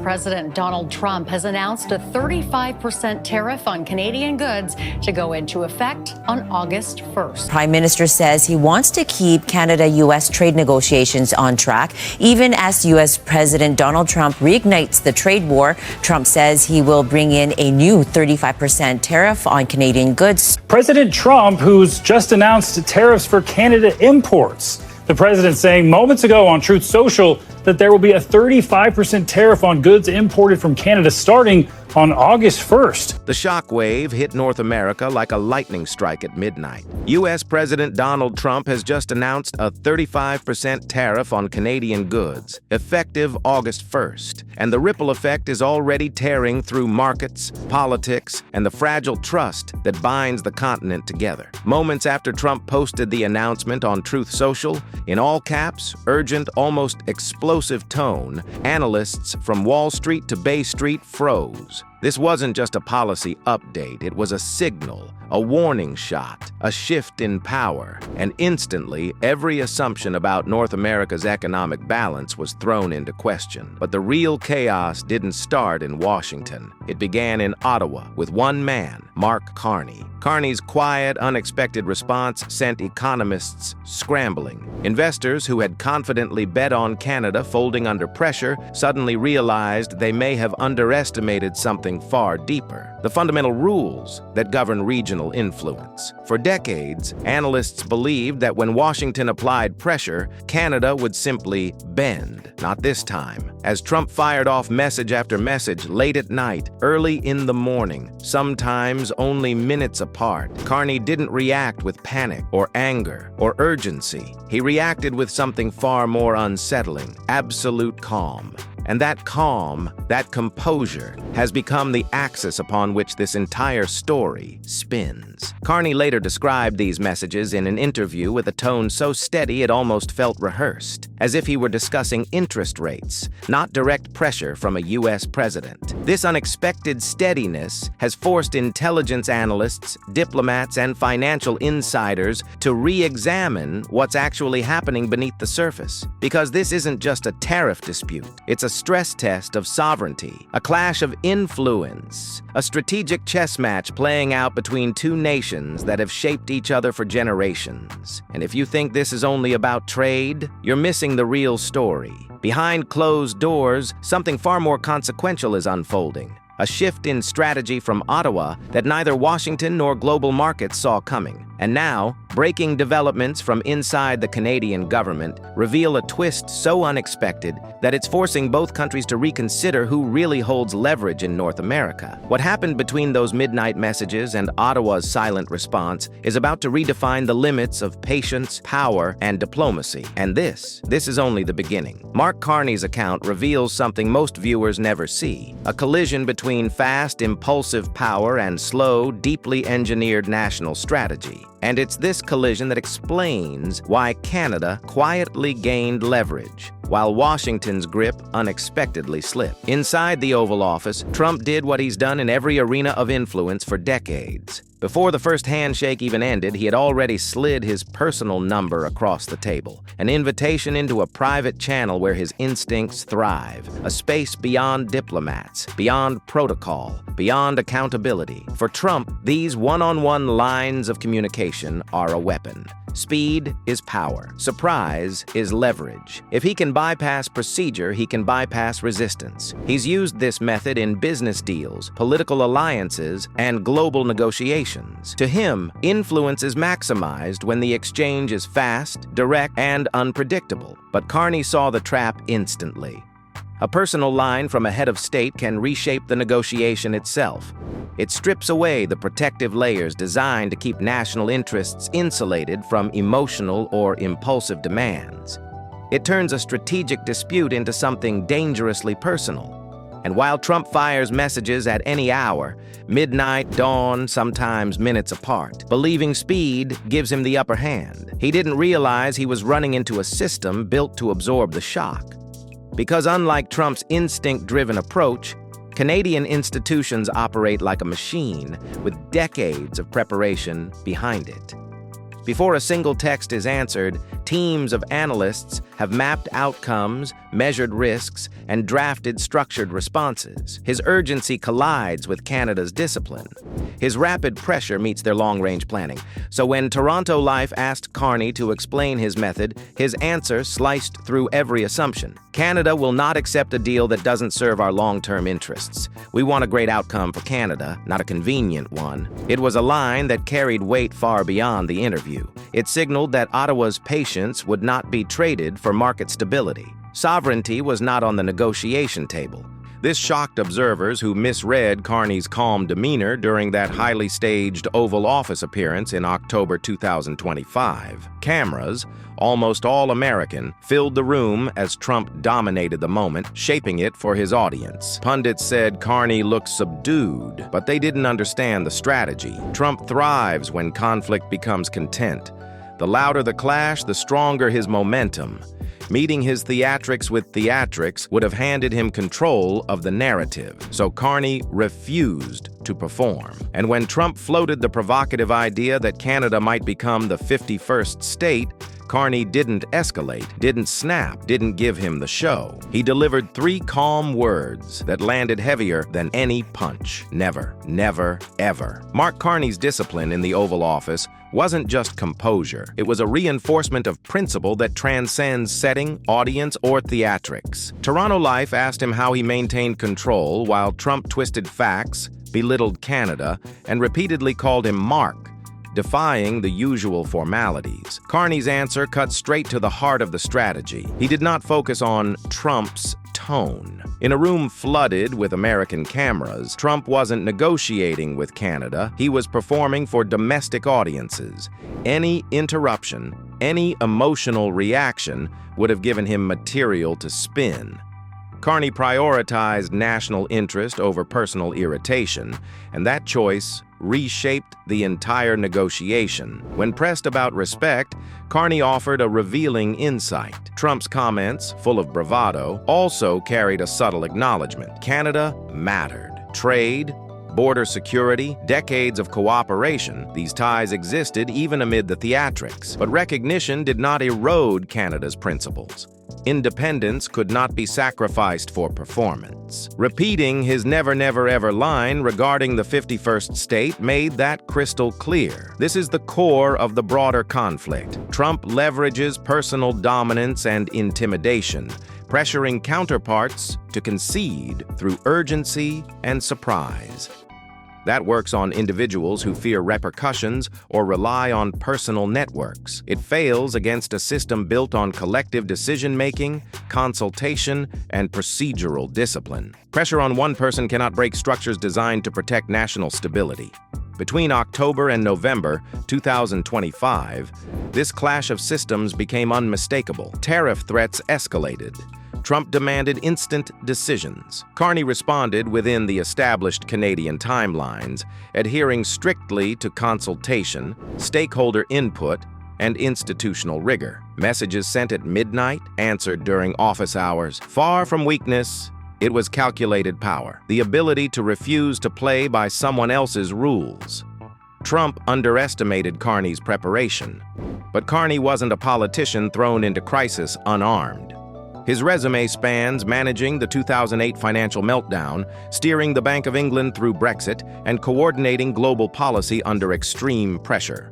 President Donald Trump has announced a 35% tariff on Canadian goods to go into effect on August 1st. Prime Minister says he wants to keep Canada-U.S. trade negotiations on track, even as U.S. President Donald Trump reignites the trade war. Trump says he will bring in a new 35% tariff on Canadian goods. President Trump, who's just announced tariffs for Canada imports. The president saying moments ago on Truth Social that there will be a 35% tariff on goods imported from Canada starting on August 1st. The shockwave hit North America like a lightning strike at midnight. U.S. President Donald Trump has just announced a 35% tariff on Canadian goods, effective August 1st. And the ripple effect is already tearing through markets, politics, and the fragile trust that binds the continent together. Moments after Trump posted the announcement on Truth Social, in all caps, urgent, almost explosive tone, analysts from Wall Street to Bay Street froze. This wasn't just a policy update, it was a signal, a warning shot, a shift in power, and instantly every assumption about North America's economic balance was thrown into question. But the real chaos didn't start in Washington. It began in Ottawa with one man, Mark Carney. Carney's quiet, unexpected response sent economists scrambling. Investors who had confidently bet on Canada folding under pressure suddenly realized they may have underestimated something far deeper: the fundamental rules that govern regional influence. For decades, analysts believed that when Washington applied pressure, Canada would simply bend. Not this time. As Trump fired off message after message late at night, early in the morning, sometimes only minutes apart, Carney didn't react with panic or anger or urgency. He reacted with something far more unsettling: absolute calm. And that calm, that composure, has become the axis upon which this entire story spins. Carney later described these messages in an interview with a tone so steady it almost felt rehearsed, as if he were discussing interest rates, not direct pressure from a U.S. president. This unexpected steadiness has forced intelligence analysts, diplomats, and financial insiders to re-examine what's actually happening beneath the surface. Because this isn't just a tariff dispute, it's a stress test of sovereignty, a clash of influence, a strategic chess match playing out between two nations that have shaped each other for generations. And if you think this is only about trade, you're missing the real story. Behind closed doors, something far more consequential is unfolding. A shift in strategy from Ottawa that neither Washington nor global markets saw coming. And now, breaking developments from inside the Canadian government reveal a twist so unexpected that it's forcing both countries to reconsider who really holds leverage in North America. What happened between those midnight messages and Ottawa's silent response is about to redefine the limits of patience, power, and diplomacy. And this is only the beginning. Mark Carney's account reveals something most viewers never see: a collision between fast, impulsive power and slow, deeply engineered national strategy. And it's this collision that explains why Canada quietly gained leverage, while Washington's grip unexpectedly slipped. Inside the Oval Office, Trump did what he's done in every arena of influence for decades. Before the first handshake even ended, he had already slid his personal number across the table, an invitation into a private channel where his instincts thrive, a space beyond diplomats, beyond protocol, beyond accountability. For Trump, these one-on-one lines of communication are a weapon. Speed is power. Surprise is leverage. If he can bypass procedure, he can bypass resistance. He's used this method in business deals, political alliances, and global negotiations. To him, influence is maximized when the exchange is fast, direct, and unpredictable. But Carney saw the trap instantly. A personal line from a head of state can reshape the negotiation itself. It strips away the protective layers designed to keep national interests insulated from emotional or impulsive demands. It turns a strategic dispute into something dangerously personal. And while Trump fires messages at any hour, midnight, dawn, sometimes minutes apart, believing speed gives him the upper hand. He didn't realize he was running into a system built to absorb the shock. Because unlike Trump's instinct-driven approach, Canadian institutions operate like a machine with decades of preparation behind it. Before a single text is answered, teams of analysts have mapped outcomes, measured risks, and drafted structured responses. His urgency collides with Canada's discipline. His rapid pressure meets their long-range planning. So when Toronto Life asked Carney to explain his method, his answer sliced through every assumption. Canada will not accept a deal that doesn't serve our long-term interests. We want a great outcome for Canada, not a convenient one. It was a line that carried weight far beyond the interview. It signaled that Ottawa's patience would not be traded for market stability. Sovereignty was not on the negotiation table. This shocked observers who misread Carney's calm demeanor during that highly staged Oval Office appearance in October 2025. Cameras, almost all American, filled the room as Trump dominated the moment, shaping it for his audience. Pundits said Carney looked subdued, but they didn't understand the strategy. Trump thrives when conflict becomes content. The louder the clash, the stronger his momentum. Meeting his theatrics with theatrics would have handed him control of the narrative, so Carney refused to perform. And when Trump floated the provocative idea that Canada might become the 51st state, Carney didn't escalate, didn't snap, didn't give him the show. He delivered 3 calm words that landed heavier than any punch. Never, never, ever. Mark Carney's discipline in the Oval Office wasn't just composure. It was a reinforcement of principle that transcends setting, audience, or theatrics. Toronto Life asked him how he maintained control while Trump twisted facts, belittled Canada, and repeatedly called him Mark, defying the usual formalities. Carney's answer cut straight to the heart of the strategy. He did not focus on Trump's tone. In a room flooded with American cameras, Trump wasn't negotiating with Canada. He was performing for domestic audiences. Any interruption, any emotional reaction would have given him material to spin. Carney prioritized national interest over personal irritation, and that choice reshaped the entire negotiation. When pressed about respect, Carney offered a revealing insight. Trump's comments, full of bravado, also carried a subtle acknowledgement. Canada mattered. Trade, border security, decades of cooperation, these ties existed even amid the theatrics. But recognition did not erode Canada's principles. Independence could not be sacrificed for performance. Repeating his never, never, ever line regarding the 51st state made that crystal clear. This is the core of the broader conflict. Trump leverages personal dominance and intimidation, pressuring counterparts to concede through urgency and surprise. That works on individuals who fear repercussions or rely on personal networks. It fails against a system built on collective decision-making, consultation, and procedural discipline. Pressure on one person cannot break structures designed to protect national stability. Between October and November 2025, this clash of systems became unmistakable. Tariff threats escalated. Trump demanded instant decisions. Carney responded within the established Canadian timelines, adhering strictly to consultation, stakeholder input, and institutional rigor. Messages sent at midnight, answered during office hours. Far from weakness, it was calculated power, the ability to refuse to play by someone else's rules. Trump underestimated Carney's preparation, but Carney wasn't a politician thrown into crisis unarmed. His resume spans managing the 2008 financial meltdown, steering the Bank of England through Brexit, and coordinating global policy under extreme pressure.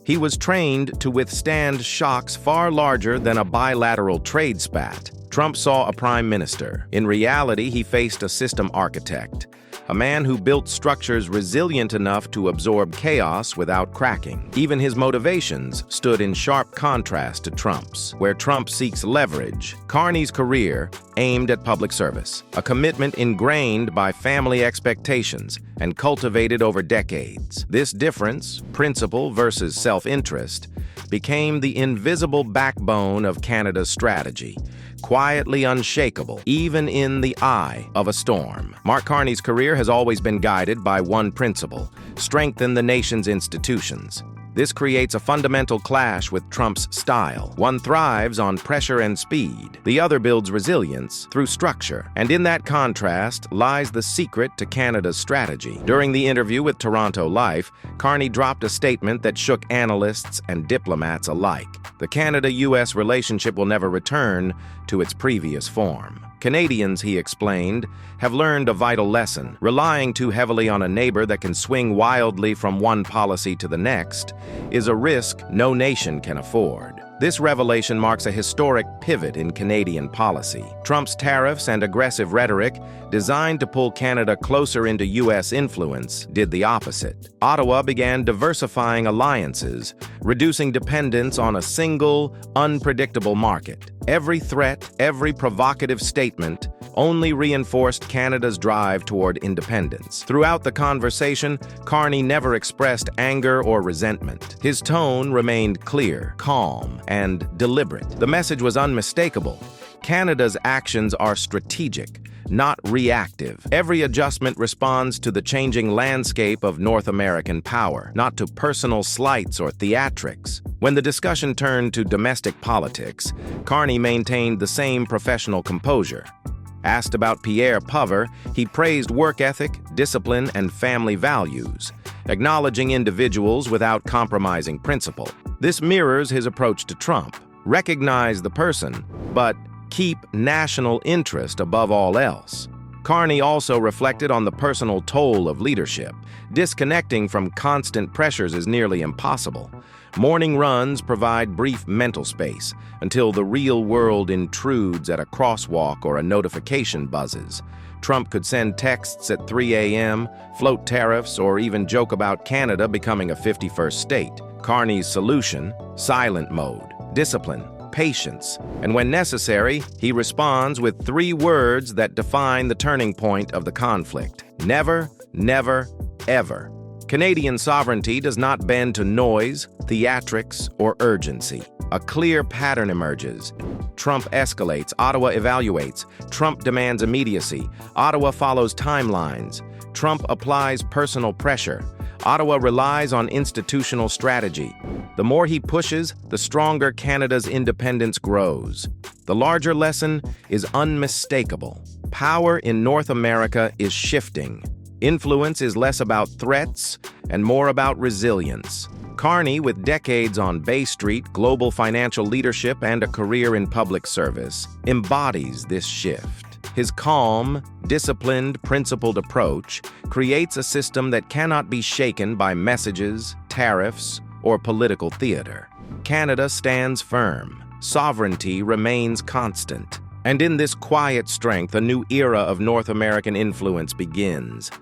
He was trained to withstand shocks far larger than a bilateral trade spat. Trump saw a prime minister. In reality, he faced a system architect, a man who built structures resilient enough to absorb chaos without cracking. Even his motivations stood in sharp contrast to Trump's. Where Trump seeks leverage, Carney's career aimed at public service, a commitment ingrained by family expectations and cultivated over decades. This difference, principle versus self-interest, became the invisible backbone of Canada's strategy, quietly unshakable, even in the eye of a storm. Mark Carney's career has always been guided by one principle: strengthen the nation's institutions. This creates a fundamental clash with Trump's style. One thrives on pressure and speed. The other builds resilience through structure. And in that contrast lies the secret to Canada's strategy. During the interview with Toronto Life, Carney dropped a statement that shook analysts and diplomats alike. The Canada-US relationship will never return to its previous form. Canadians, he explained, have learned a vital lesson. Relying too heavily on a neighbor that can swing wildly from one policy to the next is a risk no nation can afford. This revelation marks a historic pivot in Canadian policy. Trump's tariffs and aggressive rhetoric, designed to pull Canada closer into U.S. influence, did the opposite. Ottawa began diversifying alliances, reducing dependence on a single, unpredictable market. Every threat, every provocative statement only reinforced Canada's drive toward independence. Throughout the conversation, Carney never expressed anger or resentment. His tone remained clear, calm, and deliberate. The message was unmistakable. Canada's actions are strategic, not reactive. Every adjustment responds to the changing landscape of North American power, not to personal slights or theatrics. When the discussion turned to domestic politics, Carney maintained the same professional composure. Asked about Pierre Poilievre, he praised work ethic, discipline, and family values, acknowledging individuals without compromising principle. This mirrors his approach to Trump. Recognize the person, but keep national interest above all else. Carney also reflected on the personal toll of leadership. Disconnecting from constant pressures is nearly impossible. Morning runs provide brief mental space until the real world intrudes at a crosswalk or a notification buzzes. Trump could send texts at 3 a.m., float tariffs, or even joke about Canada becoming a 51st state. Carney's solution: silent mode, discipline, patience, and when necessary, he responds with 3 words that define the turning point of the conflict: never, never, ever. Canadian sovereignty does not bend to noise, theatrics, or urgency. A clear pattern emerges. Trump escalates, Ottawa evaluates. Trump demands immediacy, Ottawa follows timelines. Trump applies personal pressure, Ottawa relies on institutional strategy. The more he pushes, the stronger Canada's independence grows. The larger lesson is unmistakable. Power in North America is shifting. Influence is less about threats and more about resilience. Carney, with decades on Bay Street, global financial leadership, and a career in public service, embodies this shift. His calm, disciplined, principled approach creates a system that cannot be shaken by messages, tariffs, or political theater. Canada stands firm. Sovereignty remains constant. And in this quiet strength, a new era of North American influence begins.